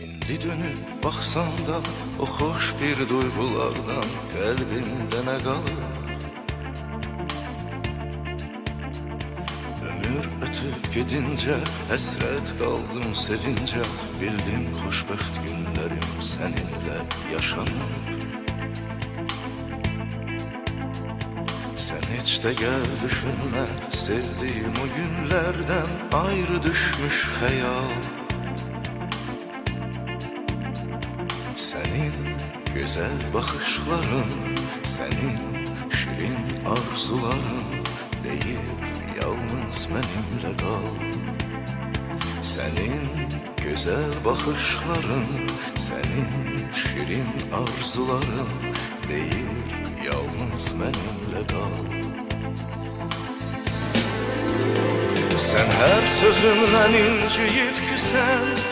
İndi dönüp baksan da o hoş bir duygulardan kalbimde ne kalır? Ömür ötüp gidince hasret kaldım sevince, bildim hoşbəxt günlerim seninle yaşanır. Sen hiç de gel düşünme, sevdiğim o günlerden ayrı düşmüş hayal. Senin güzel bakışların, senin şirin arzuların deyip yalnız benimle kal. Senin güzel bakışların, senin şirin arzuların deyip yalnız benimle kal. Sen her sözümden inciyip küsen,